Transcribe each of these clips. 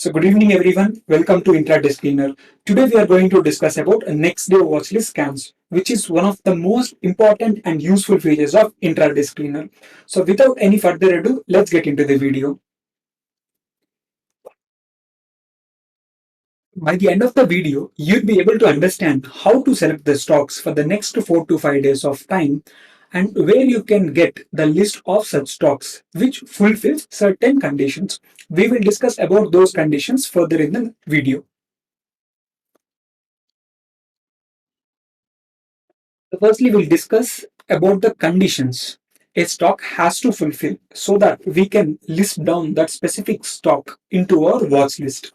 So good evening everyone. Welcome to Intradayscreener. Today we are going to discuss about next day watchlist scans, which is one of the most important and useful features of Intradayscreener. So without any further ado, let's get into the video. By the end of the video, you'll be able to understand how to select the stocks for the next 4 to 5 days of time and where you can get the list of such stocks which fulfills certain conditions. We will discuss about those conditions further in the video. Firstly, we'll discuss about the conditions a stock has to fulfill so that we can list down that specific stock into our watch list.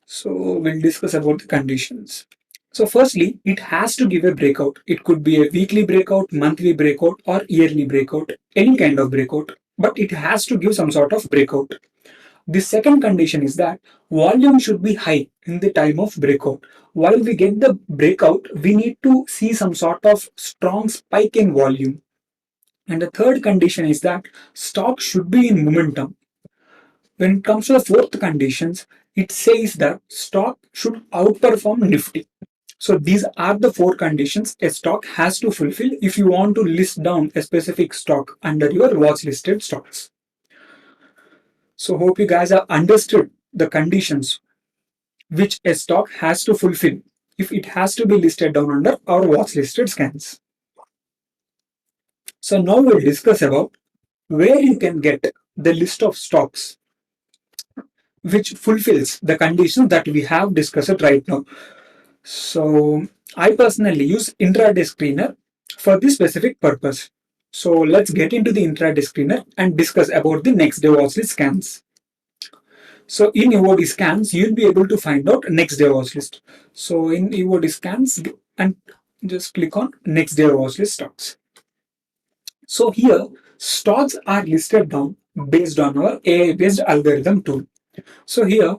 So we'll discuss about the conditions. So firstly, it has to give a breakout. It could be a weekly breakout, monthly breakout, or yearly breakout, any kind of breakout, but it has to give some sort of breakout. The second condition is that volume should be high in the time of breakout. While we get the breakout, we need to see some sort of strong spike in volume. And the third condition is that stock should be in momentum. When it comes to the fourth conditions, it says that stock should outperform Nifty. So these are the four conditions a stock has to fulfill if you want to list down a specific stock under your watch listed stocks. So hope you guys have understood the conditions which a stock has to fulfill if it has to be listed down under our watch listed scans. So now we'll discuss about where you can get the list of stocks which fulfills the conditions that we have discussed right now. So I personally use Intradayscreener for this specific purpose. So let's get into the Intradayscreener and discuss about the next day watchlist scans. So in EOD scans, you'll be able to find out next day watchlist. So in EOD scans, and just click on next day watchlist stocks. So here, stocks are listed down based on our AI-based algorithm tool. So here,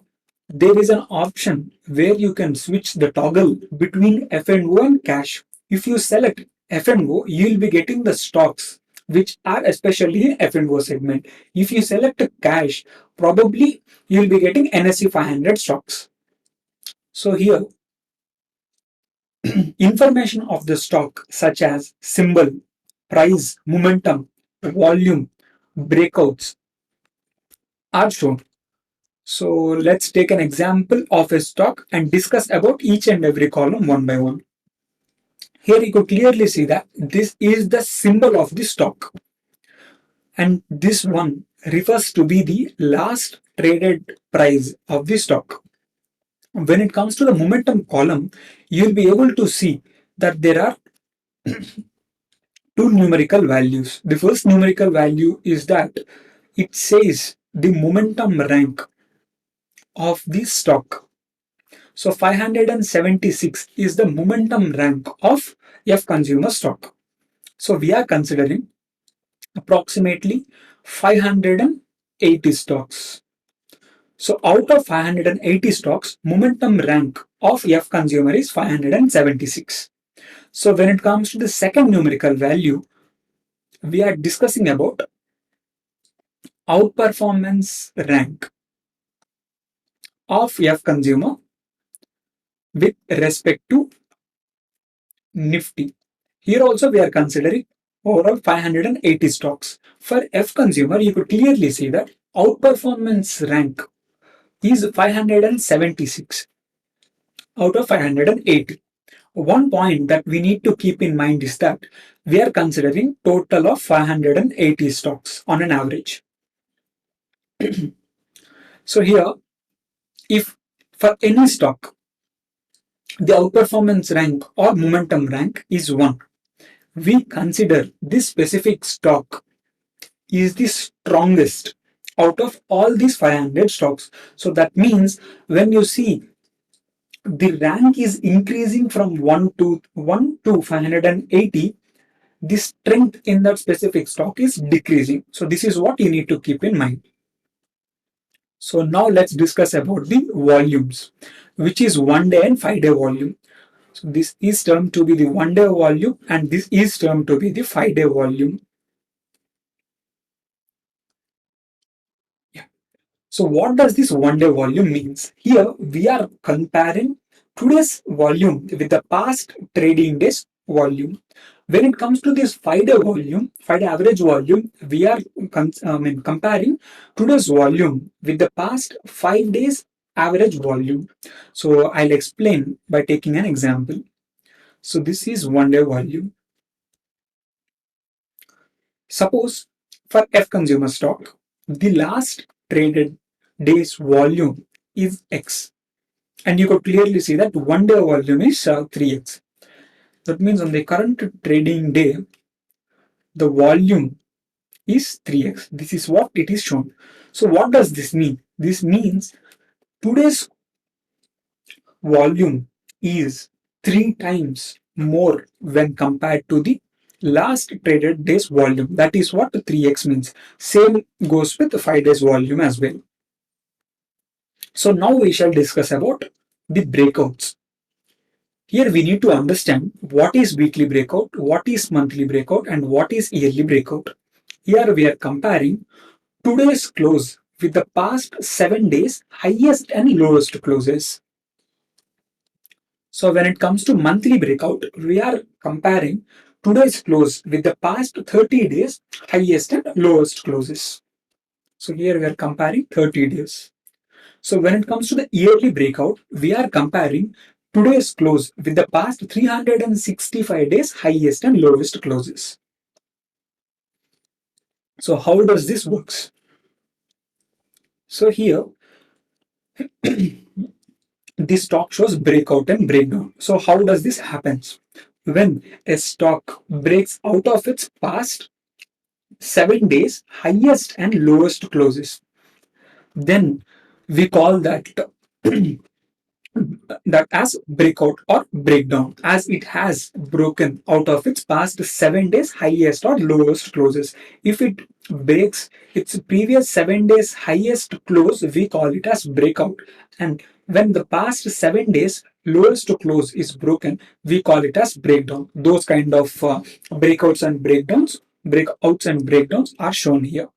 there is an option where you can switch the toggle between F&O and cash. If you select F&O, you'll be getting the stocks which are especially in F&O segment. If you select cash, probably you'll be getting NSE 500 stocks. So here, information of the stock such as symbol, price, momentum, volume, breakouts are shown. So let's take an example of a stock and discuss about each and every column one by one. Here you could clearly see that this is the symbol of the stock. And this one refers to be the last traded price of the stock. When it comes to the momentum column, you'll be able to see that there are two numerical values. The first numerical value is that it says the momentum rank of the stock. So 576 is the momentum rank of F consumer stock. So we are considering approximately 580 stocks. So out of 580 stocks, momentum rank of F consumer is 576. So when it comes to the second numerical value, we are discussing about outperformance rank of F consumer with respect to Nifty. Here also we are considering overall 580 stocks. For F consumer, you could clearly see that outperformance rank is 576 out of 580. One point that we need to keep in mind is that we are considering total of 580 stocks on an average. So here, if for any stock, the outperformance rank or momentum rank is 1, we consider this specific stock is the strongest out of all these 500 stocks. So that means when you see the rank is increasing from 1 to 580, the strength in that specific stock is decreasing. So this is what you need to keep in mind. So now let's discuss about the volumes, which is 1 day and 5 day volume. So this is termed to be the 1 day volume and this is termed to be the 5 day volume. So what does this one day volume means? Here we are comparing today's volume with the past trading days volume. When it comes to this 5 day volume, 5 day average volume, we are comparing today's volume with the past 5 days average volume. So I'll explain by taking an example. So this is one day volume. Suppose for F consumer stock, the last traded day's volume is X. And you could clearly see that one day volume is 3x. That means on the current trading day, the volume is 3x. This is what it is shown. So what does this mean? This means today's volume is 3 times more when compared to the last traded day's volume. That is what 3x means. Same goes with the 5 days volume as well. So now we shall discuss about the breakouts. Here we need to understand what is weekly breakout, what is monthly breakout, and what is yearly breakout. Here we are comparing today's close with the past 7 days highest and lowest closes. So when it comes to monthly breakout, we are comparing today's close with the past 30 days highest and lowest closes. So here we are comparing 30 days. So when it comes to the yearly breakout, we are comparing today's close with the past 365 days highest and lowest closes. So how does this works? So here this stock shows breakout and breakdown. So how does this happen? When a stock breaks out of its past 7 days highest and lowest closes, then we call that as breakout or breakdown, as it has broken out of its past 7 days highest or lowest closes. If it breaks its previous 7 days highest close, we call it as breakout. And when the past 7 days lowest close is broken, we call it as breakdown. Those kind of breakouts and breakdowns are shown here.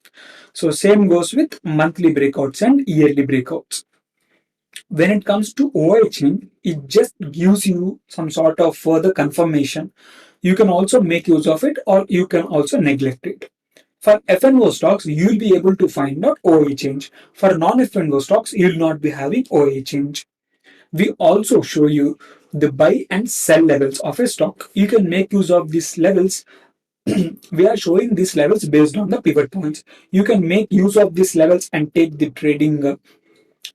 So same goes with monthly breakouts and yearly breakouts. When it comes to OIHing, it just gives you some sort of further confirmation. You can also make use of it or you can also neglect it. For FNO stocks, you'll be able to find out OI change. For non-FNO stocks, you'll not be having OI change. We also show you the buy and sell levels of a stock. You can make use of these levels. We are showing these levels based on the pivot points. You can make use of these levels and take the trading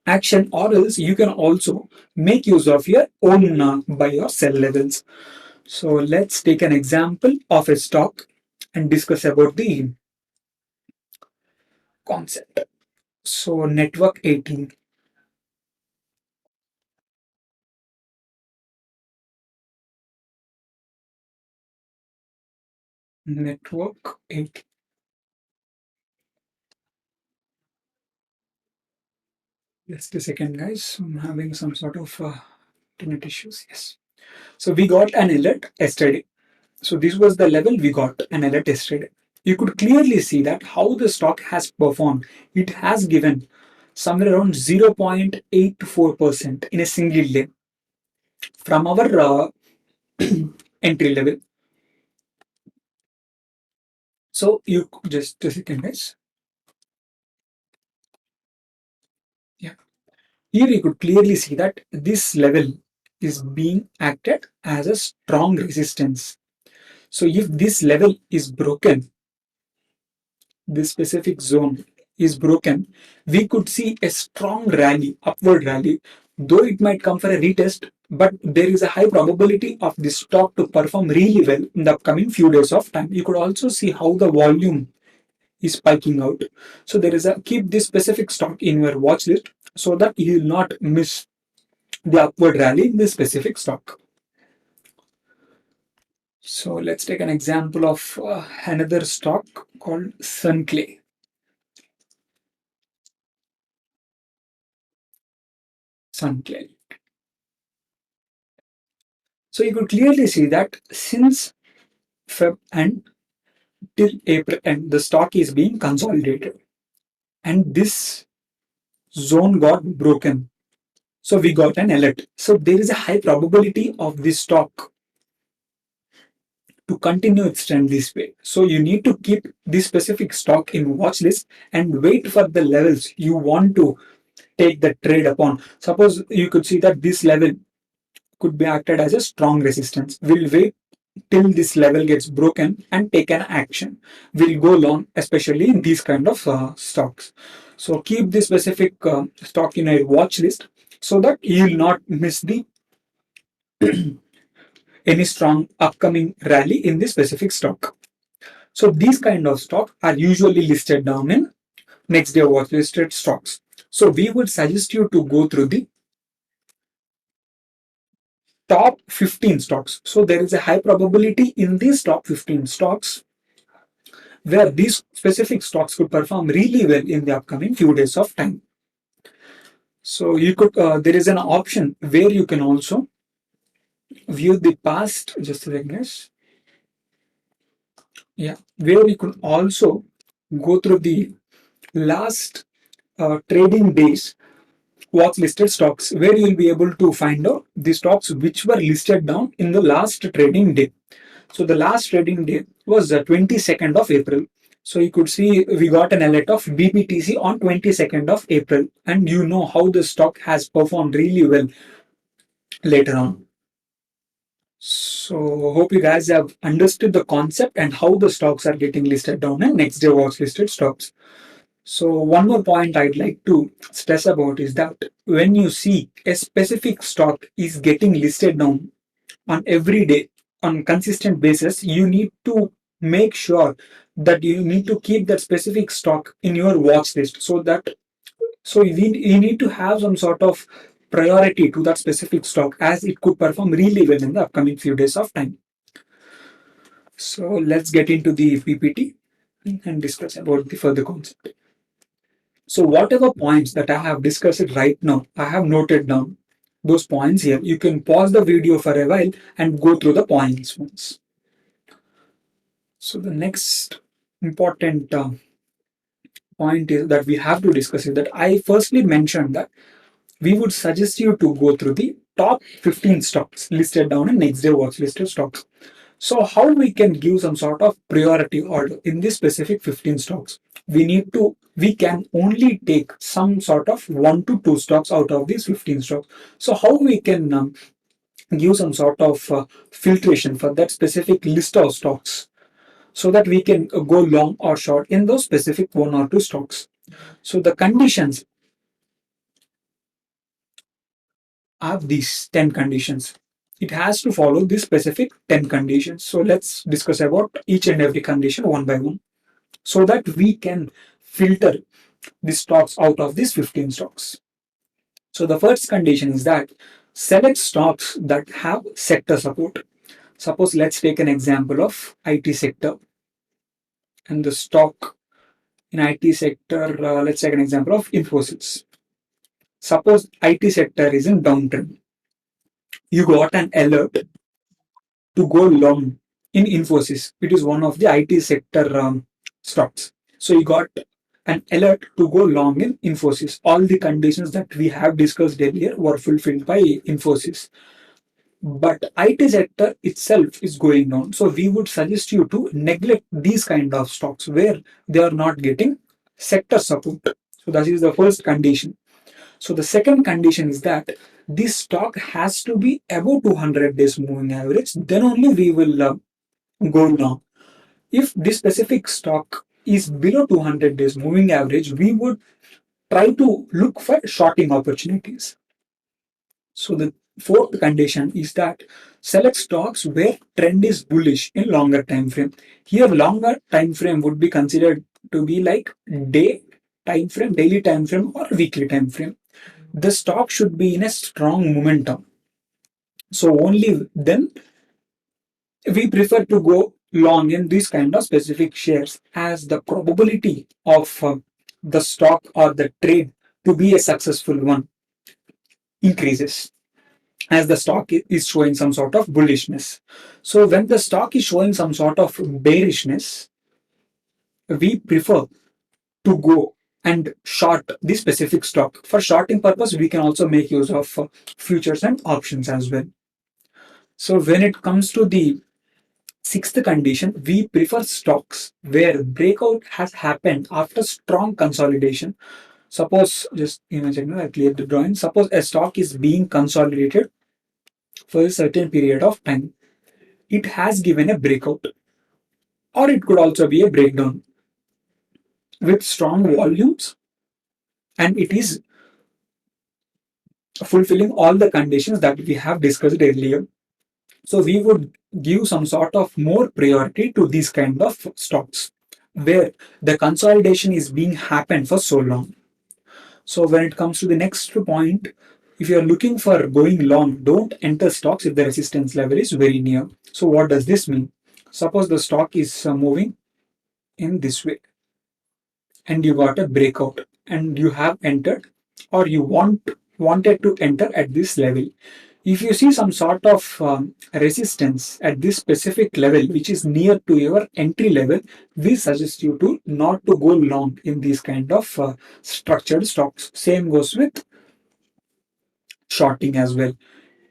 action, or else you can also make use of your own buy or sell levels. So let's take an example of a stock and discuss about the concept. So network 18. Network 18. Just a second, guys. I'm having some sort of internet issues. Yes. So we got an alert yesterday. So this was the level we got an alert yesterday. You could clearly see that how the stock has performed. It has given somewhere around 0.84% in a single day from our entry level. So you just a second, guys. Yeah. Here you could clearly see that this level is being acted as a strong resistance. So if this level is broken, this specific zone is broken, we could see a strong rally, upward rally. Though it might come for a retest, but there is a high probability of this stock to perform really well in the upcoming few days of time. You could also see how the volume is spiking out. So there is a keep this specific stock in your watch list so that you will not miss the upward rally in this specific stock. So let's take an example of another stock called Sunclay. Sunclay. So you could clearly see that since Feb and till April end, the stock is being consolidated. And this zone got broken. So we got an alert. So there is a high probability of this stock to continue its trend this way. So you need to keep this specific stock in watch list and wait for the levels you want to take the trade upon. Suppose you could see that this level could be acted as a strong resistance. We'll wait till this level gets broken and take an action. We'll go long, especially in these kind of stocks. So keep this specific stock in a watch list so that you'll not miss the any strong upcoming rally in this specific stock. So these kind of stocks are usually listed down in next day watch listed stocks. So we would suggest you to go through the top 15 stocks. So there is a high probability in these top 15 stocks where these specific stocks could perform really well in the upcoming few days of time. So you could there is an option where you can also view the past, just a second, guys. Yeah, where you can also go through the last trading days watch listed stocks, where you'll be able to find out the stocks which were listed down in the last trading day. So the last trading day was the 22nd of April. So you could see we got an alert of BBTC on 22nd of April, and you know how the stock has performed really well later on. So hope you guys have understood the concept and how the stocks are getting listed down and next day watch listed stocks. So one more point I'd like to stress about is that when you see a specific stock is getting listed down on every day on consistent basis, you need to make sure that you need to keep that specific stock in your watch list so that you need to have some sort of priority to that specific stock as it could perform really well in the upcoming few days of time. So let's get into the PPT and discuss about the further concept. So whatever points that I have discussed right now, I have noted down those points here. You can pause the video for a while and go through the points once. So the next important point is that we have to discuss is that I firstly mentioned that we would suggest you to go through the top 15 stocks listed down in next day watch listed stocks. So how we can give some sort of priority order in this specific 15 stocks? We can only take some sort of 1 to 2 stocks out of these 15 stocks. So how we can give some sort of filtration for that specific list of stocks so that we can go long or short in those specific 1 or 2 stocks. So the conditions are these 10 conditions. It has to follow this specific 10 conditions. So let's discuss about each and every condition one by one so that we can filter the stocks out of these 15 stocks. So the first condition is that select stocks that have sector support. Suppose let's take an example of IT sector, and the stock in IT sector, let's take an example of Infosys. Suppose IT sector is in downtrend. You got an alert to go long in Infosys. It is one of the IT sector stocks. So you got an alert to go long in Infosys. All the conditions that we have discussed earlier were fulfilled by Infosys. But IT sector itself is going down. So we would suggest you to neglect these kind of stocks where they are not getting sector support. So that is the first condition. So the second condition is that this stock has to be above 200 days moving average. Then only we will go long. If this specific stock is below 200 days moving average, we would try to look for shorting opportunities. So the fourth condition is that select stocks where trend is bullish in longer time frame. Here longer time frame would be considered to be like day time frame, daily time frame, or weekly time frame. The stock should be in a strong momentum. So only then we prefer to go long in these kind of specific shares as the probability of the stock or the trade to be a successful one increases as the stock is showing some sort of bullishness. So when the stock is showing some sort of bearishness, we prefer to go and short the specific stock. For shorting purpose, we can also make use of futures and options as well. So when it comes to the sixth condition, we prefer stocks where breakout has happened after strong consolidation. Suppose, just imagine, I clear the drawing. Suppose a stock is being consolidated for a certain period of time. It has given a breakout, or it could also be a breakdown with strong volumes, and it is fulfilling all the conditions that we have discussed earlier. So we would give some sort of more priority to these kind of stocks where the consolidation is being happened for so long. So when it comes to the next point, if you are looking for going long, don't enter stocks if the resistance level is very near. So what does this mean? Suppose the stock is moving in this way and you got a breakout and you have entered, or you wanted to enter at this level. If you see some sort of resistance at this specific level which is near to your entry level, we suggest you to not to go long in these kind of structured stocks. Same goes with shorting as well.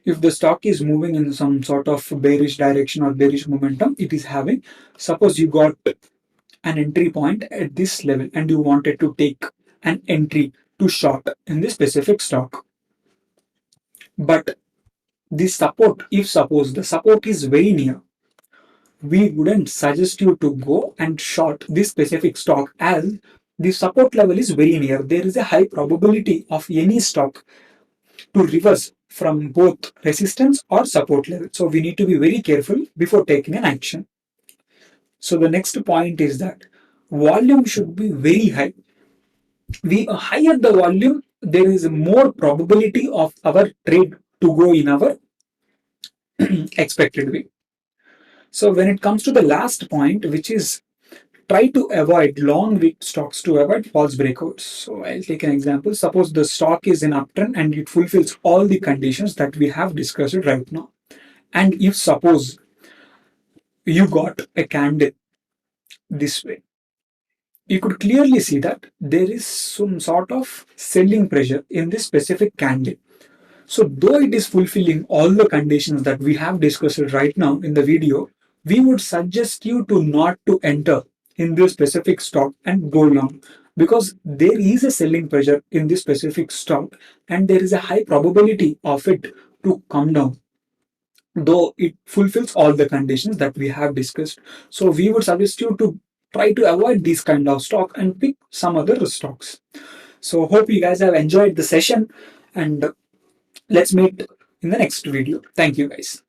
If the stock is moving in some sort of bearish direction or bearish momentum, it is having, suppose you got an entry point at this level and you wanted to take an entry to short in this specific stock, but the support, if suppose the support is very near, we wouldn't suggest you to go and short this specific stock as the support level is very near. There is a high probability of any stock to reverse from both resistance or support level. So we need to be very careful before taking an action. So the next point is that volume should be very high. We higher the volume, there is more probability of our trade to go in our expected way. So when it comes to the last point, which is try to avoid long wick stocks to avoid false breakouts. So I'll take an example. Suppose the stock is in uptrend and it fulfills all the conditions that we have discussed right now. And if suppose you got a candle this way, you could clearly see that there is some sort of selling pressure in this specific candle. So though it is fulfilling all the conditions that we have discussed right now in the video, we would suggest you to not to enter in this specific stock and go long, because there is a selling pressure in this specific stock and there is a high probability of it to come down, though it fulfills all the conditions that we have discussed. So we would suggest you to try to avoid these kind of stock and pick some other stocks. So hope you guys have enjoyed the session, and let's meet in the next video. Thank you guys.